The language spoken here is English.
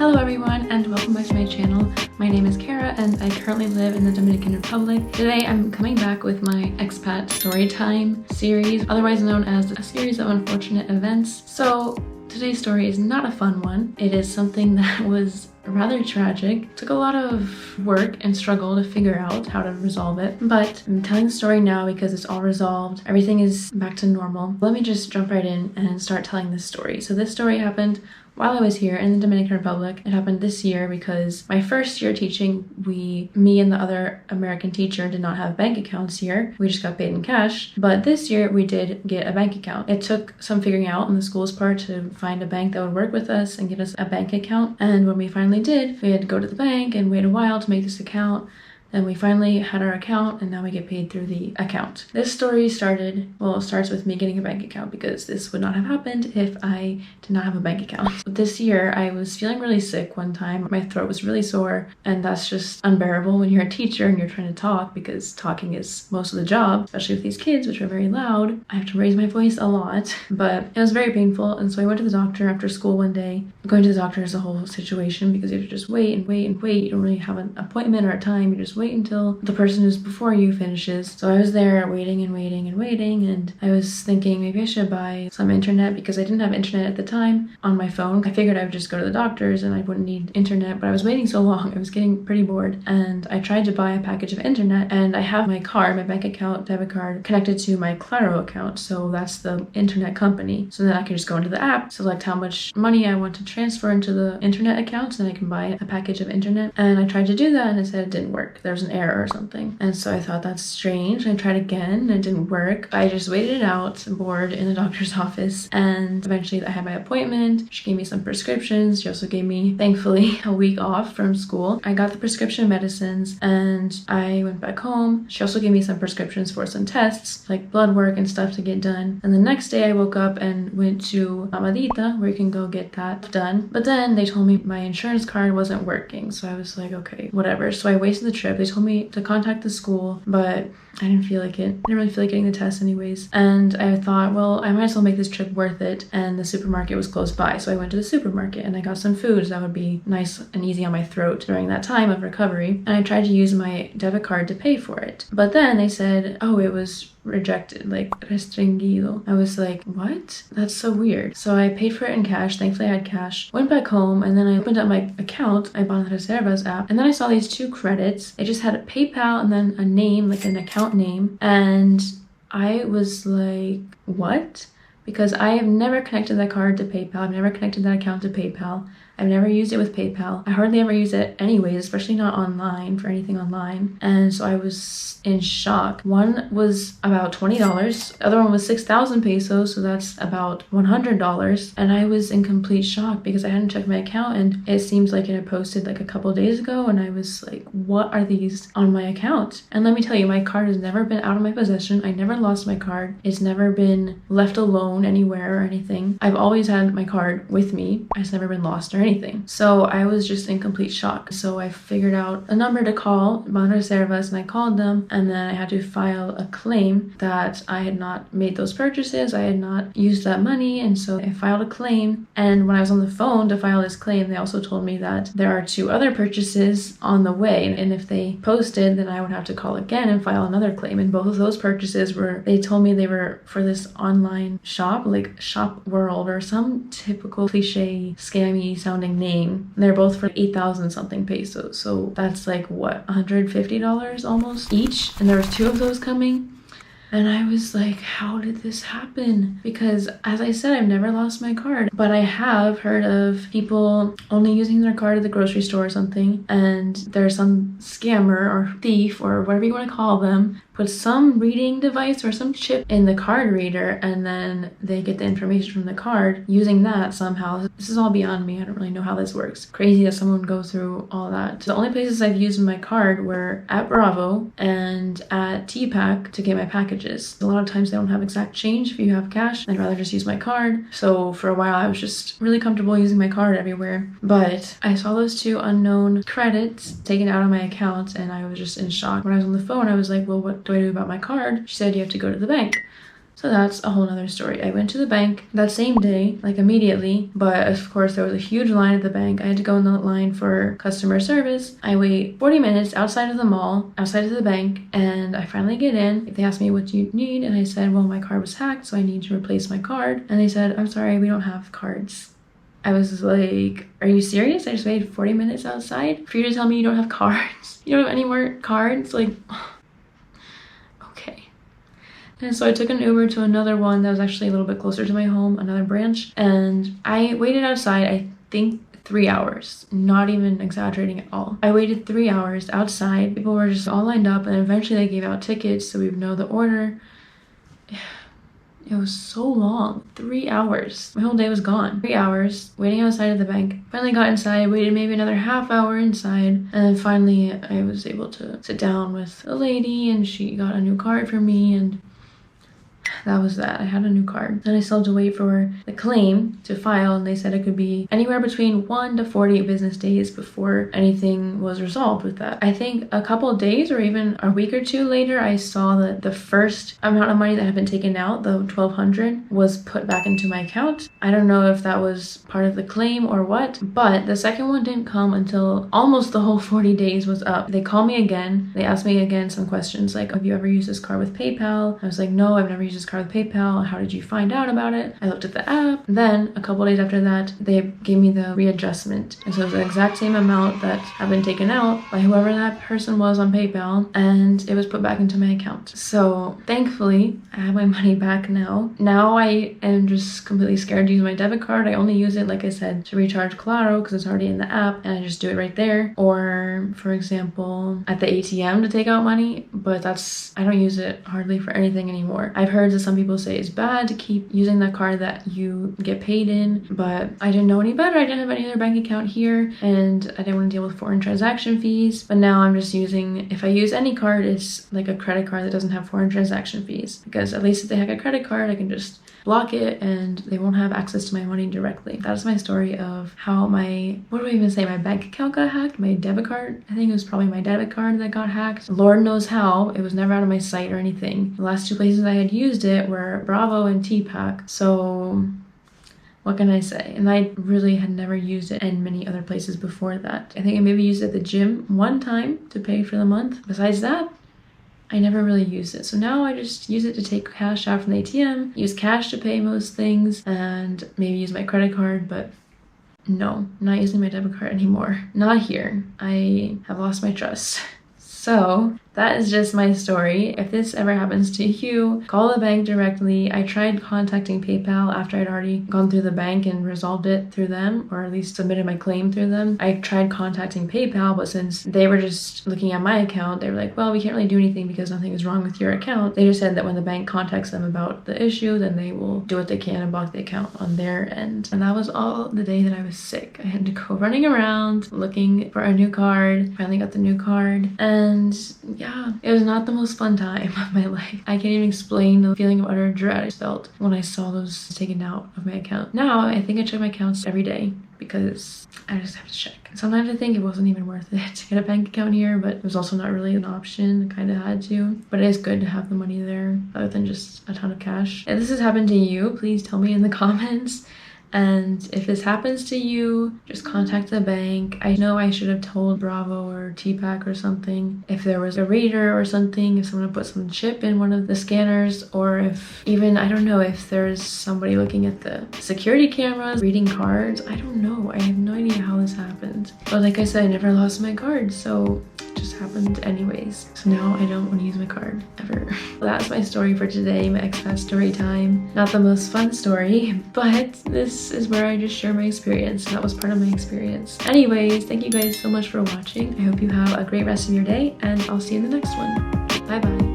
Hello everyone and welcome back to my channel. My name is Kara and I currently live in the Dominican Republic. Today I'm coming back with my Expat Story Time series, otherwise known as a series of unfortunate events. So today's story is not a fun one. It is something that was rather tragic. It took a lot of work and struggle to figure out how to resolve it, but I'm telling the story now because it's all resolved. Everything is back to normal. Let me just jump right in and start telling this story. So this story happened while I was here in the Dominican Republic. It happened this year because my first year teaching, me and the other American teacher did not have bank accounts here. We just got paid in cash. But this year we did get a bank account. It took some figuring out on the school's part to find a bank that would work with us and get us a bank account. And when we finally did, we had to go to the bank and wait a while to make this account. And we finally had our account and now we get paid through the account. This story started, well, it starts with me getting a bank account because this would not have happened if I did not have a bank account. This year I was feeling really sick one time. My throat was really sore and that's just unbearable when you're a teacher and you're trying to talk, because talking is most of the job, especially with these kids, which are very loud. I have to raise my voice a lot, but it was very painful. And so I went to the doctor after school one day. Going to the doctor is a whole situation because you have to just wait and wait and wait. You don't really have an appointment or a time. You just wait until the person who's before you finishes. So I was there waiting and waiting and waiting, and I was thinking maybe I should buy some internet because I didn't have internet at the time on my phone. I figured I would just go to the doctor's and I wouldn't need internet, but I was waiting so long, I was getting pretty bored, and I tried to buy a package of internet, and I have my card, my bank account, debit card, connected to my Claro account, so that's the internet company. So then I can just go into the app, select how much money I want to transfer into the internet account, and then I can buy a package of internet. And I tried to do that and it said it didn't work. There was an error or something. And so I thought that's strange. I tried again and it didn't work. I just waited it out, bored, in the doctor's office, and eventually I had my appointment. She gave me some prescriptions. She also gave me, thankfully, a week off from school. I got the prescription medicines and I went back home. She also gave me some prescriptions for some tests, like blood work and stuff to get done. And the next day I woke up and went to Amadita, where you can go get that done. But then they told me my insurance card wasn't working. So I was like, okay, whatever. So I wasted the trip. They told me to contact the school, but I didn't feel like it. I didn't really feel like getting the test anyways. And I thought, well, I might as well make this trip worth it. And the supermarket was close by. So I went to the supermarket and I got some foods that would be nice and easy on my throat during that time of recovery. And I tried to use my debit card to pay for it. But then they said, oh, it was rejected, like restringido. I was like, what? That's so weird. So I paid for it in cash. Thankfully I had cash. Went back home and then I opened up my account. I bought the Reservas app and then I saw these two credits. It just had a PayPal and then a name, like an account name. And I was like, what? Because I have never connected that card to PayPal. I've never connected that account to PayPal. I've never used it with PayPal. I hardly ever use it anyways, especially not online, for anything online. And so I was in shock. One was about $20. The other one was 6,000 pesos, so that's about $100. And I was in complete shock because I hadn't checked my account and it seems like it had posted like a couple of days ago, and I was like, what are these on my account? And let me tell you, my card has never been out of my possession. I never lost my card. It's never been left alone anywhere or anything. I've always had my card with me. It's never been lost or anything. So I was just in complete shock. So I figured out a number to call, Banreservas, and I called them, and then I had to file a claim that I had not made those purchases. I had not used that money, and so I filed a claim. And when I was on the phone to file this claim, they also told me that there are 2 other purchases on the way, and if they posted, then I would have to call again and file another claim. And both of those purchases were, they told me they were for this online shop, like Shop World or some typical cliche scammy sounding name. They're both for 8,000 something pesos. So that's like what, $150 almost each? And there was 2 of those coming. And I was like, how did this happen? Because as I said, I've never lost my card, but I have heard of people only using their card at the grocery store or something, and there's some scammer or thief or whatever you want to call them put some reading device or some chip in the card reader, and then they get the information from the card using that somehow. This is all beyond me. I don't really know how this works. Crazy that someone would go through all that. The only places I've used my card were at Bravo and at TPAC to get my packages. A lot of times they don't have exact change if you have cash. I'd rather just use my card. So for a while I was just really comfortable using my card everywhere. But I saw those 2 unknown credits taken out of my account and I was just in shock. When I was on the phone, I was like, well, what do I do about my card? She said, you have to go to the bank. So that's a whole nother story. I went to the bank that same day, like immediately, but of course there was a huge line at the bank. I had to go in the line for customer service. I wait 40 minutes outside of the mall, outside of the bank, and I finally get in. They asked me, what do you need? And I said, well, my card was hacked, so I need to replace my card. And they said, I'm sorry, we don't have cards. I was like, are you serious? I just waited 40 minutes outside for you to tell me you don't have cards? You don't have any more cards? Like, okay. And so I took an Uber to another one that was actually a little bit closer to my home, another branch, and I waited outside, I think 3 hours, not even exaggerating at all. I waited 3 hours outside. People were just all lined up, and eventually they gave out tickets so we would know the order. It was so long. 3 hours. My whole day was gone. 3 hours waiting outside of the bank. Finally got inside, waited maybe another half hour inside, and then finally I was able to sit down with a lady, and she got a new card for me, and that was that. I had a new card. Then I still had to wait for the claim to file, and they said it could be anywhere between 1 to 40 business days before anything was resolved with that. I think a couple of days or even a week or two later, I saw that the first amount of money that had been taken out, the $1,200, was put back into my account. I don't know if that was part of the claim or what, but the second one didn't come until almost the whole 40 days was up. They called me again. They asked me again some questions like, have you ever used this card with PayPal? I was like, no, I've never used this card with PayPal. How did you find out about it? I looked at the app. Then a couple days after that, they gave me the readjustment. And so it was the exact same amount that had been taken out by whoever that person was on PayPal, and it was put back into my account. So thankfully, I have my money back now. Now I am just completely scared to use my debit card. I only use it, like I said, to recharge Claro because it's already in the app, and I just do it right there. Or, for example, at the ATM to take out money, but I don't use it hardly for anything anymore. I've heard that some people say it's bad to keep using the card that you get paid in, but I didn't know any better. I didn't have any other bank account here, and I didn't want to deal with foreign transaction fees. But now I'm just using, if I use any card, it's like a credit card that doesn't have foreign transaction fees, because at least if they hack a credit card, I can just block it and they won't have access to my money directly. That's my story of how my bank account got hacked, my debit card. I think it was probably my debit card that got hacked. Lord knows how. It was never out of my sight or anything. The last two places I had used it were Bravo and TPAC. So what can I say? And I really had never used it in many other places before that. I think I maybe used it at the gym one time to pay for the month. Besides that, I never really used it. So now I just use it to take cash out from the ATM, use cash to pay most things, and maybe use my credit card, but no, I'm not using my debit card anymore. Not here. I have lost my trust. So that is just my story. If this ever happens to you, call the bank directly. I tried contacting PayPal after I'd already gone through the bank and resolved it through them, or at least submitted my claim through them. I tried contacting PayPal, but since they were just looking at my account, they were like, well, we can't really do anything because nothing is wrong with your account. They just said that when the bank contacts them about the issue, then they will do what they can and block the account on their end. And that was all the day that I was sick. I had to go running around looking for a new card. Finally got the new card, and yeah, it was not the most fun time of my life. I can't even explain the feeling of utter dread I felt when I saw those taken out of my account. Now, I think I check my accounts every day because I just have to check. Sometimes I think it wasn't even worth it to get a bank account here, but it was also not really an option. I kind of had to. But it is good to have the money there other than just a ton of cash. If this has happened to you, please tell me in the comments. And if this happens to you, just contact the bank. I know I should have told Bravo or TPAC or something if there was a reader or something, if someone put some chip in one of the scanners, or if even, I don't know, if there's somebody looking at the security cameras, reading cards. I don't know. I have no idea how this happened. But like I said, I never lost my card, so it just happened anyways. So now I don't want to use my card ever. Well, that's my story for today, my expat story time. Not the most fun story, but this is where I just share my experience. That was part of my experience. Anyways, thank you guys so much for watching. I hope you have a great rest of your day, and I'll see you in the next one. Bye bye.